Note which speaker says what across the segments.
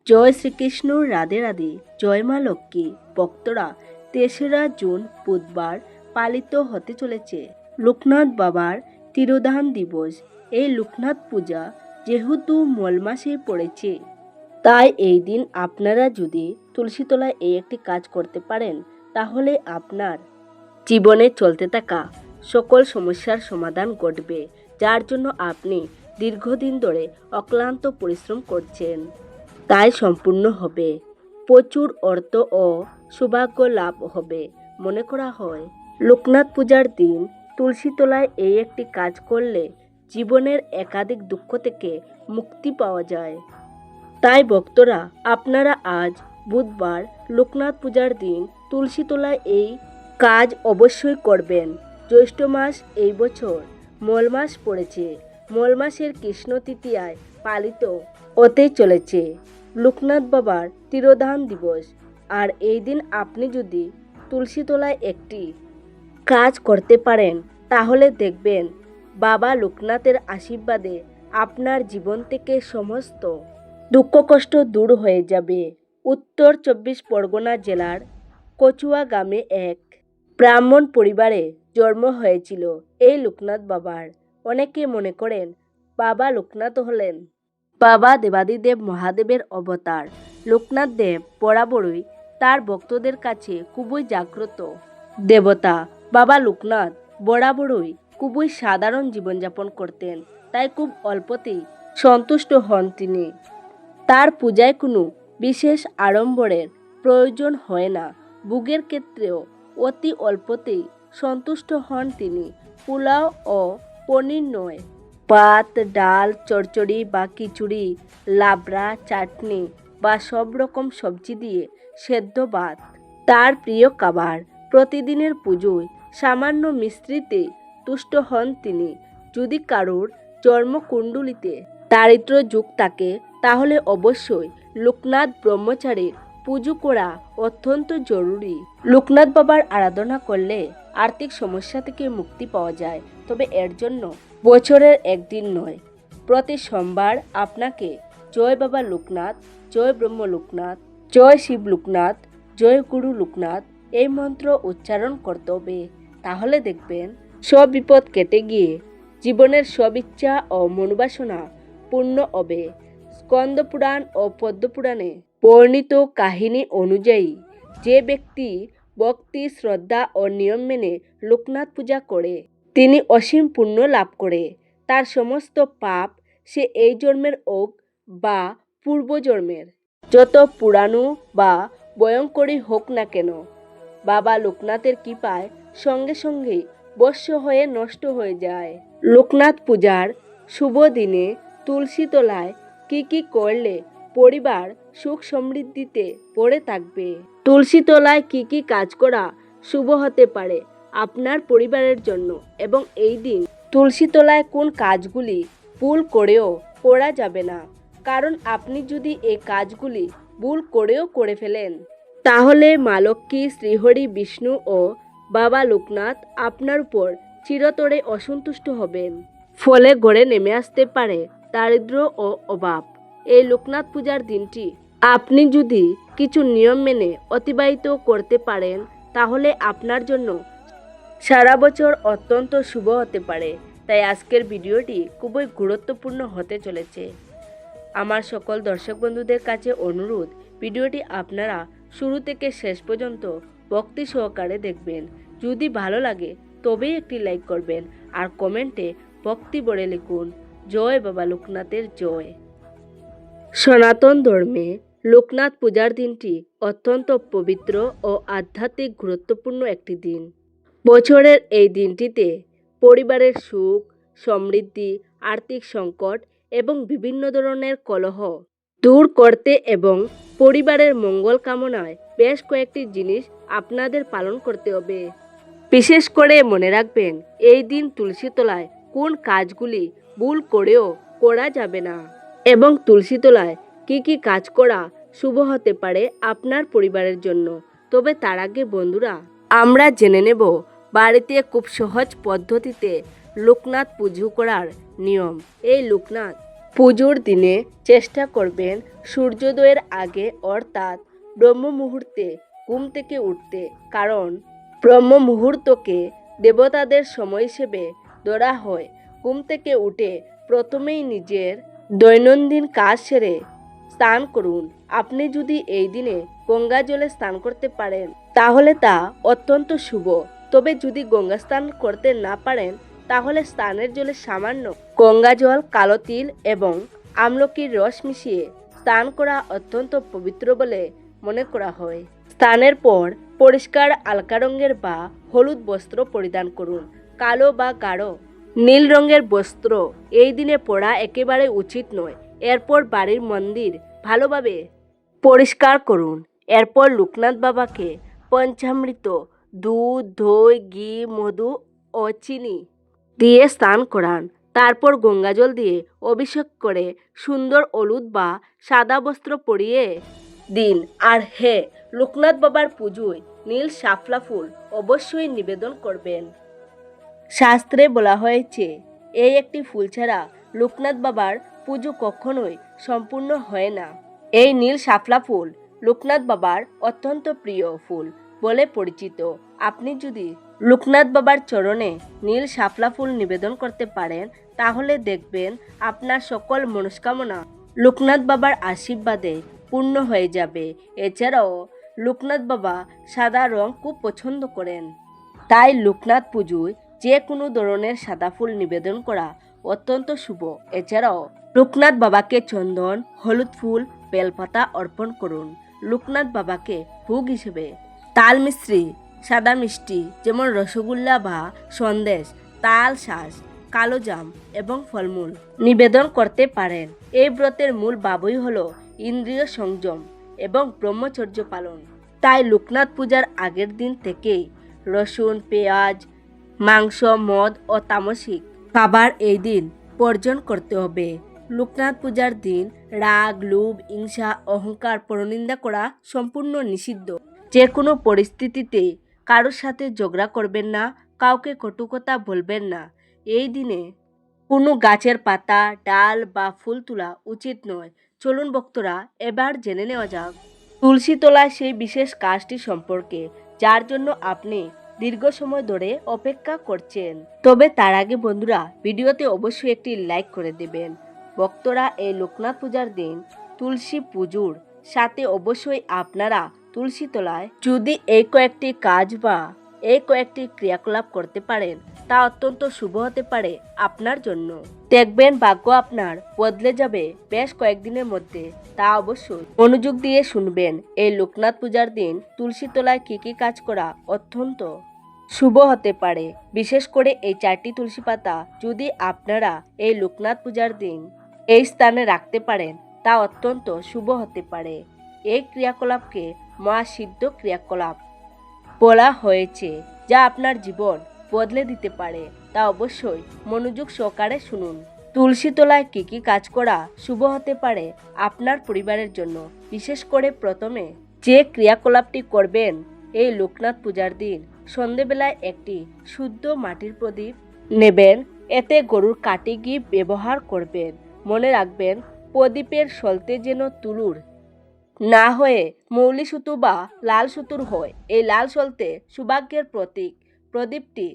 Speaker 1: জয় শ্রীকৃষ্ণ, রাধে রাধে, জয় মা লক্ষ্মী। ভক্তরা ৩রা জুন বুধবার পালিত হতে চলেছে লোকনাথ বাবার তিরোধান দিবস। এই লোকনাথ পূজা যেহেতু মল মাসে পড়েছে, তাই এই দিন আপনারা যদি তুলসীতলায় এই একটি কাজ করতে পারেন, তাহলে আপনার জীবনে চলতে থাকা সকল সমস্যার সমাধান ঘটবে, যার জন্য আপনি দীর্ঘদিন ধরে অক্লান্ত পরিশ্রম করছেন, তাই সম্পূর্ণ হবে। প্রচুর অর্থ ও সৌভাগ্য লাভ হবে। মনে করা হয় লোকনাথ পূজার দিন তুলসীতলায় এই একটি কাজ করলে জীবনের একাধিক দুঃখ থেকে মুক্তি পাওয়া যায়। তাই ভক্তরা, আপনারা আজ বুধবার লোকনাথ পূজার দিন তুলসীতলায় এই কাজ অবশ্যই করবেন। জ্যৈষ্ঠ মাস এই বছর মল মাস পড়েছে। মল মাসের কৃষ্ণ তৃতীয়ায় পালিত হতে চলেছে লোকনাথ বাবার তিরোধান দিবস। আর এই দিন আপনি যদি তুলসীতলায় একটি কাজ করতে পারেন, তাহলে দেখবেন বাবা লোকনাথের আশীর্বাদে আপনার জীবন থেকে সমস্ত দুঃখ কষ্ট দূর হয়ে যাবে। উত্তর ২৪ পরগনা জেলার কচুয়া গ্রামে এক ব্রাহ্মণ পরিবারে জন্ম হয়েছিল এই লোকনাথ বাবার। অনেকে মনে করেন বাবা লোকনাথ হলেন বাবা দেবাদিদেব মহাদেবের অবতার। লোকনাথ দেব বরাবরই তার ভক্তদের কাছে খুবই জাগ্রত দেবতা। বাবা লোকনাথ বরাবরই খুবই সাধারণ জীবনযাপন করতেন, তাই খুব অল্পতেই সন্তুষ্ট হন তিনি। তার পূজায় কোনো বিশেষ আড়ম্বরের প্রয়োজন হয় না। ভোগের ক্ষেত্রেও অতি অল্পতেই সন্তুষ্ট হন তিনি। পোলাও ও পনির নয়, ভাত, ডাল, চচ্চড়ি বা খিচুড়ি, লাবড়া, চাটনি বা সব রকম সবজি দিয়ে সেদ্ধ ভাত তার প্রিয় খাবার। প্রতিদিনের পুজোয় সামান্য মিশ্রিতে তুষ্ট হন তিনি। যদি কারোর জন্মকুণ্ডলিতে দারিদ্র্য যোগ থাকে, তাহলে অবশ্যই লোকনাথ ব্রহ্মচারীর পুজো করা অত্যন্ত জরুরি। লোকনাথ বাবার আরাধনা করলে আর্থিক সমস্যা থেকে মুক্তি পাওয়া যায়, তবে এর জন্য বছরের একদিন নয়, প্রতি সোমবার আপনাকে জয় বাবা লোকনাথ, জয় ব্রহ্ম লোকনাথ, জয় শিব লোকনাথ, জয় গুরু লোকনাথ এই মন্ত্র উচ্চারণ করতে হবে। তাহলে দেখবেন সব বিপদ কেটে গিয়ে জীবনের সব ইচ্ছা ও মনোবাসনা পূর্ণ হবে। স্কন্দ পুরাণ ও পদ্মপুরাণে বর্ণিত কাহিনী অনুযায়ী যে ব্যক্তি ভক্তি, শ্রদ্ধা ও নিয়ম মেনে লোকনাথ পূজা করে, তিনি অসীম পুণ্য লাভ করে। তার সমস্ত পাপ, সে এই জন্মের হোক বা পূর্বজন্মের, যত পুরানো বা ভয়ঙ্করী হোক না কেন, বাবা লোকনাথের কৃপায় সঙ্গে সঙ্গে বশ্য হয়ে নষ্ট হয়ে যায়। লোকনাথ পূজার শুভ দিনে তুলসীতলায় কি কি করলে পরিবার সুখ সমৃদ্ধিতে ভরে থাকবে? তুলসীতলায় কি কি কাজ করা শুভ হতে পারে আপনার পরিবারের জন্য, এবং এই দিন তুলসীতলায় কোন কাজগুলি ভুল করেও করা যাবে না? কারণ আপনি যদি এই কাজগুলি ভুল করেও করে ফেলেন, তাহলে মা লক্ষ্মী, শ্রীহরি বিষ্ণু ও বাবা লোকনাথ আপনার উপর চিরতরে অসন্তুষ্ট হবেন। ফলে ঘরে নেমে আসতে পারে দারিদ্র্য ও অভাব। এই লোকনাথ পূজার দিনটি আপনি যদি কিছু নিয়ম মেনে অতিবাহিত করতে পারেন, তাহলে আপনার জন্য সারা বছর অত্যন্ত শুভ হতে পারে। তাই আজকের ভিডিওটি খুবই গুরুত্বপূর্ণ হতে চলেছে। আমার সকল দর্শক বন্ধুদের কাছে অনুরোধ, ভিডিওটি আপনারা শুরু থেকে শেষ পর্যন্ত ভক্তি সহকারে দেখবেন। যদি ভালো লাগে তবেই একটি লাইক করবেন, আর কমেন্টে ভক্তি ভরে লিখুন, জয় বাবা লোকনাথের জয়। সনাতন ধর্মে লোকনাথ পূজার দিনটি অত্যন্ত পবিত্র ও আধ্যাত্মিক গুরুত্বপূর্ণ একটি দিন। বছরের এই দিনটিতে পরিবারের সুখ, সমৃদ্ধি, আর্থিক সংকট এবং বিভিন্ন ধরনের কলহ দূর করতে এবং পরিবারের মঙ্গল কামনায় বেশ কয়েকটি জিনিস আপনাদের পালন করতে হবে। বিশেষ করে মনে রাখবেন, এই দিন তুলসীতলায় কোন কাজগুলি ভুল করেও করা যাবে না, এবং তুলসীতলায় কি কি কাজ করা শুভ হতে পারে আপনার পরিবারের জন্য। তবে তার আগে বন্ধুরা, আমরা জেনে নেব বাড়িতে খুব সহজ পদ্ধতিতে লোকনাথ পুজো করার নিয়ম। এই লোকনাথ পুজোর দিনে চেষ্টা করবেন সূর্যোদয়ের আগে অর্থাৎ ব্রহ্ম মুহূর্তে ঘুম থেকে উঠতে, কারণ ব্রহ্ম মুহূর্তকে দেবতাদের সময় হিসেবে ধরা হয়। ঘুম থেকে উঠে প্রথমেই নিজের দৈনন্দিন কাজ সেরে স্নান করুন। আপনি যদি এই দিনে গঙ্গা জলে স্নান করতে পারেন তাহলে তা অত্যন্ত শুভ। তবে যদি গঙ্গা স্নান করতে না পারেন তাহলে স্নানের জলে সামান্য গঙ্গা জল, কালো তিল এবং আমলকির রস মিশিয়ে স্নান করা অত্যন্ত পবিত্র বলে মনে করা হয়। স্নানের পর পরিষ্কার হালকা রঙের বা হলুদ বস্ত্র পরিধান করুন। কালো বা গাঢ় নীল রঙের বস্ত্র এই দিনে পরা একেবারে উচিত নয়। এরপর বাড়ির মন্দির ভালোভাবে পরিষ্কার করুন। এরপর লোকনাথ বাবাকে পঞ্চামৃত, দুধ, দই, ঘি, মধু ও চিনি দিয়ে স্নান করান। তারপর গঙ্গাজল দিয়ে অভিষেক করে সুন্দর হলুদ বা সাদা বস্ত্র পরিয়ে দিন। আর হ্যাঁ, লোকনাথ বাবার পুজোয় নীল শাপলা ফুল অবশ্যই নিবেদন করবেন। শাস্ত্রে বলা হয়েছে এই একটি ফুল ছাড়া লোকনাথ বাবার পুজো কখনোই সম্পূর্ণ হয় না। এই নীল শাপলা ফুল লোকনাথ বাবার অত্যন্ত প্রিয় ফুল বলে পরিচিত। আপনি যদি লোকনাথ বাবার চরণে নীল শাপলা ফুল নিবেদন করতে পারেন তাহলে দেখবেন আপনার সকল মনস্কামনা লোকনাথ বাবার আশীর্বাদে পূর্ণ হয়ে যাবে। এছাড়াও লোকনাথ বাবা সাদা রং খুব পছন্দ করেন, তাই লোকনাথ পুজোয় যে কোনো ধরনের সাদা ফুল নিবেদন করা অত্যন্ত শুভ। এছাড়াও লোকনাথ বাবাকে চন্দন, হলুদ ফুল, বেলপাতা অর্পণ করুন। লোকনাথ বাবাকে ভোগ হিসেবে তাল মিশ্রি, সাদা মিষ্টি যেমন রসগোল্লা বা সন্দেশ, তাল শাঁস, কালো জাম এবং ফলমূল নিবেদন করতে পারেন। এই ব্রতের মূল ভাবই হলো ইন্দ্রিয় সংযম এবং ব্রহ্মচর্য পালন। তাই লোকনাথ পূজার আগের দিন থেকেই রসুন, পেঁয়াজ, মাংস, মদ ও তামসিক খাবার এই দিন বর্জন করতে হবে। লোকনাথ পূজার দিন রাগ, লোভ, হিংসা, অহংকার, পরনিন্দা করা সম্পূর্ণ নিষিদ্ধ। যে কোনো পরিস্থিতিতে কারোর সাথে ঝগড়া করবেন না, কাউকে কটু কথা বলবেন না। এই দিনে কোনো গাছের পাতা, ডাল বা ফুল তোলা উচিত নয়। চলুন ভক্তরা, এবার জেনে নেওয়া যাক তুলসী তলায় সেই বিশেষ কাজটি সম্পর্কে যার জন্য আপনি দীর্ঘ সময় ধরে অপেক্ষা করছেন। তবে তার আগে বন্ধুরা, ভিডিওতে অবশ্যই একটি লাইক করে দেবেন। ভক্তরা, এই লোকনাথ পূজার দিন তুলসী পুজোর সাথে অবশ্যই আপনারা তুলসী তলায় যদি এই কয়েকটি কাজ বা এই কয়েকটি ক্রিয়াকলাপ করতে পারেন তা অত্যন্ত শুভ হতে পারে আপনার জন্য। দেখবেন ভাগ্য আপনার বদলে যাবে বেশ কয়েকদিনের মধ্যে। তা অবশ্যই মনোযোগ দিয়ে শুনবেন। এই লোকনাথ পূজার দিন তুলসী তলায় কি কি কাজ করা অত্যন্ত শুভ হতে পারে। বিশেষ করে এই 4টি তুলসী পাতা যদি আপনারা এই লোকনাথ পূজার দিন এই স্থানে রাখতে পারেন তা অত্যন্ত শুভ হতে পারে। এই ক্রিয়াকলাপকে মহাসিদ্ধ ক্রিয়াকলাপ বলা হয়েছে, যা আপনার জীবন বদলে দিতে পারে। তা অবশ্যই মনোযোগ সহকারে শুনুন। তুলসী তলায় কি কি কাজ করা শুভ হতে পারে আপনার পরিবারের জন্য। বিশেষ করে প্রথমে যে ক্রিয়াকলাপটি করবেন এই লোকনাথ পূজার দিন সন্ধেবেলায় একটি শুদ্ধ মাটির প্রদীপ নেবেন। এতে গরুর কাটি ঘি ব্যবহার করবেন। মনে রাখবেন প্রদীপের সলতে যেন তুলুর না হয়ে মৌলি সুতো বা লাল সুতোর হয়। এই লাল সলতে সৌভাগ্যের প্রতীক। প্রদীপটি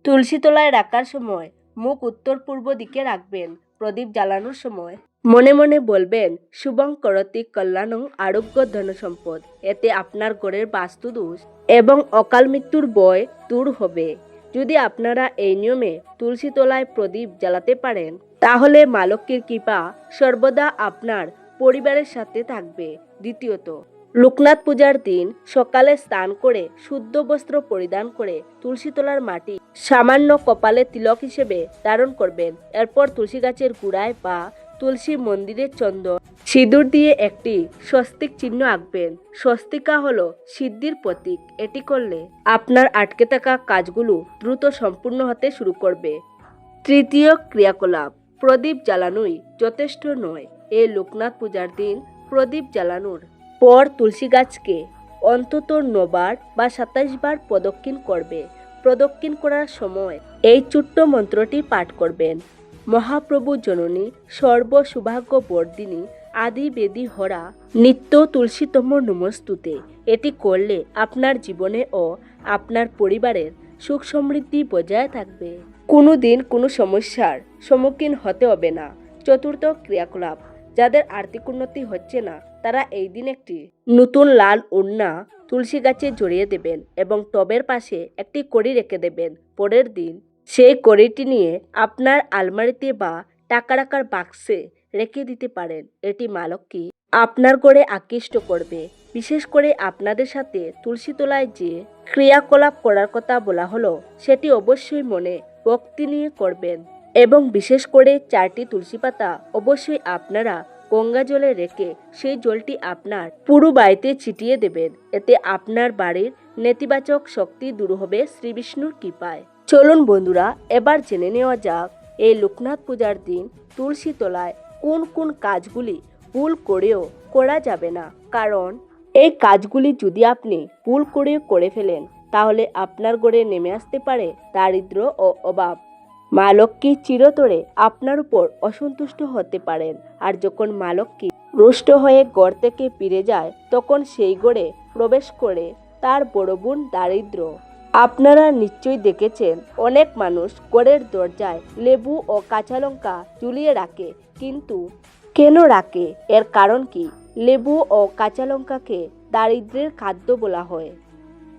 Speaker 1: তুলসী তলায় রাখার সময় মুখ উত্তর পূর্ব দিকে রাখবেন। প্রদীপ জ্বালানোর সময় মনে মনে বলবেন শুভং করতি কল্যাণং আরোগ্য ধন সম্পদ। এতে আপনার ঘরের বাস্তুদোষ এবং অকাল মৃত্যুর ভয় দূর হবে। যদি আপনারা এই নিয়মে তুলসী তলায় প্রদীপ জ্বালাতে পারেন তাহলে মা লক্ষ্মীর কৃপা সর্বদা আপনার পরিবারের সাথে থাকবে। দ্বিতীয়ত, লোকনাথ পূজার দিন সকালে স্নান করে শুদ্ধ বস্ত্র পরিধান করে তুলসী তলার মাটি সামান্য কপালে তিলক হিসেবে ধারণ করবেন। এরপর তুলসী গাছের গোড়ায় বা তুলসী মন্দিরের চন্দন সিঁদুর দিয়ে একটি স্বস্তিক চিহ্ন আঁকবেন। স্বস্তিকা হলো সিদ্ধির প্রতীক। এটি করলে আপনার আটকে থাকা কাজগুলো দ্রুত সম্পূর্ণ হতে শুরু করবে। তৃতীয় ক্রিয়াকলাপ, প্রদীপ জ্বালানোই যথেষ্ট নয়। এই লোকনাথ পূজার দিন প্রদীপ জ্বালানোর পর তুলসী গাছকে অন্তত 9 বার বা 27 বার প্রদক্ষিণ করবে। প্রদক্ষিণ করার সময় এই ছোট্ট মন্ত্রটি পাঠ করবেন। মহাপ্রভু জননী সর্বসৌভাগ্য বর্ধিনী আদি বেদী হরা নিত্য তুলসীতম নমস্তুতে। এটি করলে আপনার জীবনে ও আপনার পরিবারের সুখ সমৃদ্ধি বজায় থাকবে। কোনো দিন কোনো সমস্যার সম্মুখীন হতে হবে না। চতুর্থ ক্রিয়াকলাপ, যাদের আর্থিক উন্নতি হচ্ছে না তারা এই দিন একটি নতুন লাল ওড়না তুলসী গাছে জড়িয়ে দেবেন এবং টবের পাশে একটি কড়ি রেখে দেবেন। পরের দিন সেই কড়িটি নিয়ে আপনার আলমারিতে বা টাকা রাখার বাক্সে রেখে দিতে পারেন। এটি মা লক্ষ্মী আপনার ঘরে আকৃষ্ট করবে। বিশেষ করে আপনাদের সাথে তুলসী তলায় যে ক্রিয়াকলাপ করার কথা বলা হলো সেটি অবশ্যই মনে ভক্তি নিয়ে করবেন এবং বিশেষ করে 4টি তুলসী পাতা অবশ্যই আপনারা গঙ্গা জলে রেখে সেই জলটি আপনার পুরো বাড়িতে ছিটিয়ে দেবেন। এতে আপনার বাড়ির নেতিবাচক শক্তি দূর হবে শ্রী বিষ্ণুর কৃপায়। চলুন বন্ধুরা, এবার জেনে নেওয়া যাক এই লোকনাথ পূজার দিন তুলসী তলায় কোন কোন কাজগুলি ভুল করেও করা যাবে না। কারণ এই কাজগুলি যদি আপনি ভুল করেও করে ফেলেন তাহলে আপনার ঘরে নেমে আসতে পারে দারিদ্র ও অভাব। মা লক্ষ্মী চিরতরে আপনার উপর অসন্তুষ্ট হতে পারেন। আর যখন মা লক্ষ্মী রুষ্ট হয়ে ঘর থেকে ফিরে যায় তখন সেই ঘরে প্রবেশ করে তার বড় বোন দারিদ্র। আপনারা নিশ্চয়ই দেখেছেন অনেক মানুষ ঘরের দরজায় লেবু ও কাঁচা লঙ্কা ঝুলিয়ে রাখে, কিন্তু কেন রাখে? এর কারণ কি? লেবু ও কাঁচা লঙ্কাকে দারিদ্রের খাদ্য বলা হয়।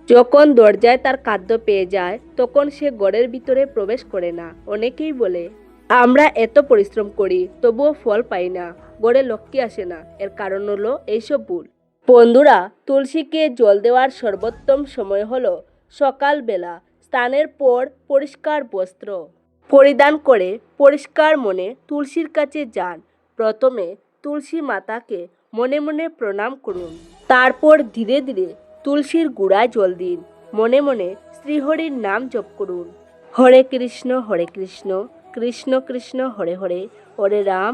Speaker 1: যখন দরজায় তার খাদ্য পেয়ে যায় তখন সে ঘরের ভিতরে প্রবেশ করে না। অনেকেই বলে আমরা এত পরিশ্রম করি তবুও ফল পাই না, ঘরে লক্ষ্মী আসে না। এর কারণ হলো এইসব ভুল। বন্ধুরা, তুলসীকে জল দেওয়ার সর্বোত্তম সময় হলো সকালবেলা। স্নানের পর পরিষ্কার বস্ত্র পরিধান করে পরিষ্কার মনে তুলসীর কাছে যান। প্রথমে তুলসী মাতাকে মনে মনে প্রণাম করুন। তারপর ধীরে ধীরে তুলসীর গোড়ায় জল দিন। মনে মনে শ্রীহরির নাম জপ করুন। হরে কৃষ্ণ কৃষ্ণ কৃষ্ণ হরে হরে, হরে রাম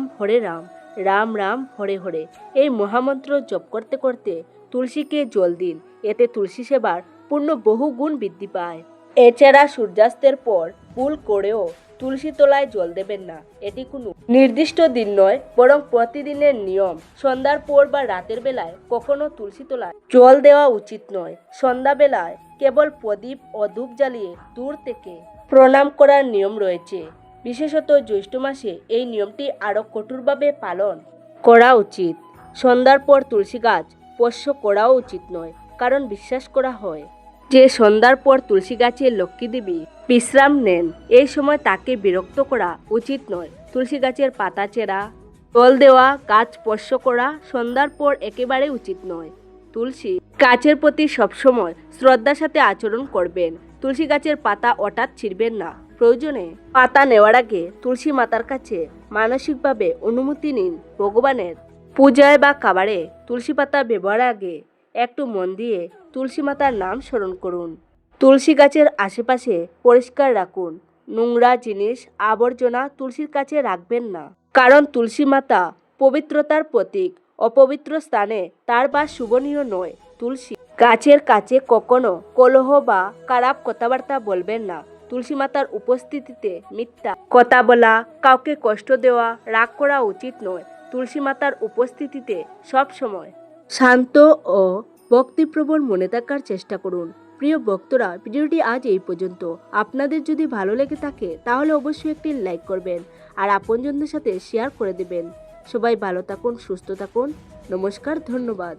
Speaker 1: রাম রাম হরে হরে। এই মহামন্ত্র জপ করতে করতে তুলসীকে জল দিন। এতে তুলসী সেবার পূর্ণ বহু গুণ বৃদ্ধি পায়। এছাড়া সূর্যাস্তের পর ভুল করেও তুলসী তলায় জল দেবেন না। এটি কোনো নির্দিষ্ট দিন নয়, বরং প্রতিদিনের নিয়ম। সন্ধ্যার পর বা রাতের বেলায় কখনো তুলসী তলায় জল দেওয়া উচিত নয়। সন্ধ্যাবেলায় কেবল প্রদীপ ও ধূপ জ্বালিয়ে দূর থেকে প্রণাম করার নিয়ম রয়েছে। বিশেষত জ্যৈষ্ঠ মাসে এই নিয়মটি আরও কঠোরভাবে পালন করা উচিত। সন্ধ্যার পর তুলসী গাছ স্পর্শ করাও উচিত নয়, কারণ বিশ্বাস করা হয় যে সন্ধ্যার পর তুলসী গাছের লক্ষ্মী দেবী বিশ্রাম নেন। এই সময় তাকে বিরক্ত করা উচিত নয়। তুলসী গাছের পাতা চেরা, জল দেওয়া, গাছ স্পর্শ করা সন্ধ্যার পর একেবারে উচিত নয়। তুলসী গাছের প্রতি সবসময় শ্রদ্ধার সাথে আচরণ করবেন। তুলসী গাছের পাতা হঠাৎ ছিঁড়বেন না। প্রয়োজনে পাতা নেওয়ার আগে তুলসী মাতার কাছে মানসিকভাবে অনুমতি নিন। ভগবানের পূজায় বা খাবারে তুলসী পাতা ব্যবহারের আগে একটু মন দিয়ে তুলসী মাতার নাম স্মরণ করুন। তুলসী গাছের আশেপাশে পরিষ্কার রাখুন। নোংরা জিনিস, আবর্জনা তুলসীর কাছে রাখবেন না, কারণ তুলসী মাতা পবিত্রতার প্রতীক। অপবিত্র স্থানে তার বাস শুভনীয় নয়। তুলসী গাছের কাছে কখনো কলহ বা খারাপ কথাবার্তা বলবেন না। তুলসী মাতার উপস্থিতিতে মিথ্যা কথা বলা, কাউকে কষ্ট দেওয়া, রাগ করা উচিত নয়। তুলসী মাতার উপস্থিতিতে সব সময় শান্ত ও ভক্তিপ্রবণ মনে থাকার চেষ্টা করুন। প্রিয় ভক্তরা, ভিডিওটি আজ এই পর্যন্ত। আপনাদের যদি ভালো লেগে থাকে তাহলে অবশ্যই একটি লাইক করবেন আর আপনজনদের সাথে শেয়ার করে দেবেন। সবাই ভালো থাকুন, সুস্থ থাকুন। নমস্কার, ধন্যবাদ।